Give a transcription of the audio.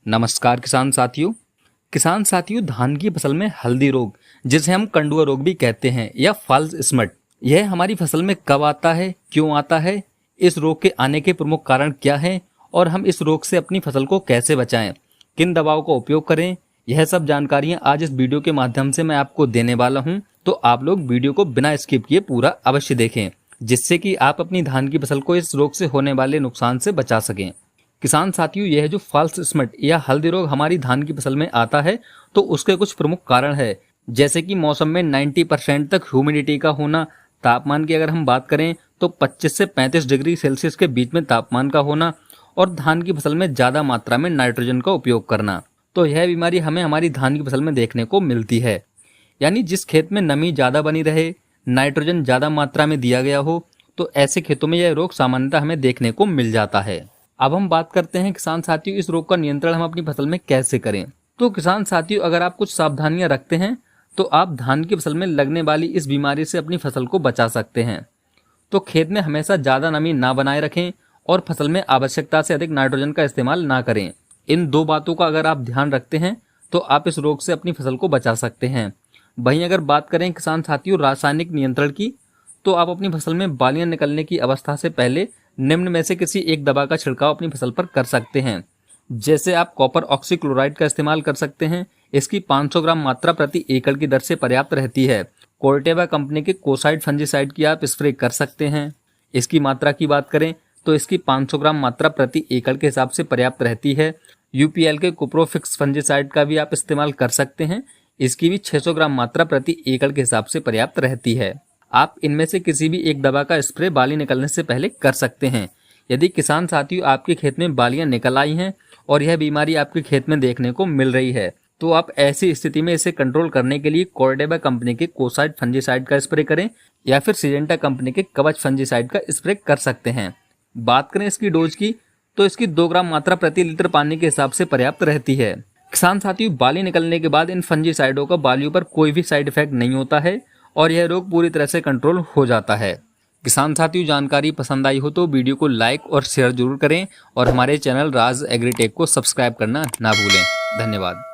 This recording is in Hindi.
नमस्कार किसान साथियों, धान की फसल में हल्दी रोग, जिसे हम कंडुआ रोग भी कहते हैं, या फॉल्स स्मट, यह हमारी फसल में कब आता है, क्यों आता है, इस रोग के आने के प्रमुख कारण क्या हैं और हम इस रोग से अपनी फसल को कैसे बचाएं, किन दवाओं का उपयोग करें, यह सब जानकारियां आज इस वीडियो के माध्यम से मैं आपको देने वाला हूं। तो आप लोग वीडियो को बिना स्किप किए पूरा अवश्य देखें, जिससे कि आप अपनी धान की फसल को इस रोग से होने वाले नुकसान से बचा सकें। किसान साथियों, यह जो फॉल्स स्मट या हल्दी रोग हमारी धान की फसल में आता है, तो उसके कुछ प्रमुख कारण है, जैसे कि मौसम में 90% तक ह्यूमिडिटी का होना, तापमान की अगर हम बात करें तो 25 से 35 डिग्री सेल्सियस के बीच में तापमान का होना, और धान की फसल में ज़्यादा मात्रा में नाइट्रोजन का उपयोग करना। तो यह बीमारी हमें हमारी धान की फसल में देखने को मिलती है। यानी जिस खेत में नमी ज़्यादा बनी रहे, नाइट्रोजन ज़्यादा मात्रा में दिया गया हो, तो ऐसे खेतों में यह रोग सामान्यतः हमें देखने को मिल जाता है। अब हम बात करते हैं किसान साथियों, इस रोग का नियंत्रण हम अपनी फसल में कैसे करें। तो किसान साथियों, अगर आप कुछ सावधानियां रखते हैं तो आप धान की फसल में लगने वाली इस बीमारी से अपनी फसल को बचा सकते हैं। तो खेत में हमेशा ज़्यादा नमी ना बनाए रखें और फसल में आवश्यकता से अधिक नाइट्रोजन का इस्तेमाल ना करें। इन दो बातों का अगर आप ध्यान रखते हैं तो आप इस रोग से अपनी फसल को बचा सकते हैं। वहीं अगर बात करें किसान साथियों रासायनिक नियंत्रण की, तो आप अपनी फसल में बालियां निकलने की अवस्था से पहले निम्न में से किसी एक दवा का छिड़काव अपनी फसल पर कर सकते हैं। जैसे आप कॉपर ऑक्सीक्लोराइड का इस्तेमाल कर सकते हैं। इसकी 500 ग्राम मात्रा प्रति एकड़ की दर से पर्याप्त रहती है। कोर्टेवा कंपनी के कोसाइड फंजीसाइड की आप स्प्रे कर सकते हैं। इसकी मात्रा की बात करें तो इसकी 500 ग्राम मात्रा प्रति एकड़ के हिसाब से पर्याप्त रहती है। यूपीएल के कुप्रोफिक्स फंजीसाइड का भी आप इस्तेमाल कर सकते हैं। इसकी भी 600 ग्राम मात्रा प्रति एकड़ के हिसाब से पर्याप्त रहती है। आप इनमें से किसी भी एक दवा का स्प्रे बाली निकलने से पहले कर सकते हैं। यदि किसान साथियों आपके खेत में बालियां निकल आई हैं और यह बीमारी आपके खेत में देखने को मिल रही है, तो आप ऐसी स्थिति में इसे कंट्रोल करने के लिए कोर्टेवा कंपनी के कोसाइड फंजीसाइड का स्प्रे करें या फिर सिजेंटा कंपनी के कवच फंजीसाइड का स्प्रे कर सकते हैं। बात करें इसकी डोज की, तो इसकी 2 ग्राम मात्रा प्रति लीटर पानी के हिसाब से पर्याप्त रहती है। किसान साथियों, बाली निकलने के बाद इन फंजीसाइडों का बालियों पर कोई भी साइड इफेक्ट नहीं होता है और यह रोग पूरी तरह से कंट्रोल हो जाता है। किसान साथियों, जानकारी पसंद आई हो तो वीडियो को लाइक और शेयर जरूर करें और हमारे चैनल राज एग्रीटेक को सब्सक्राइब करना ना भूलें। धन्यवाद।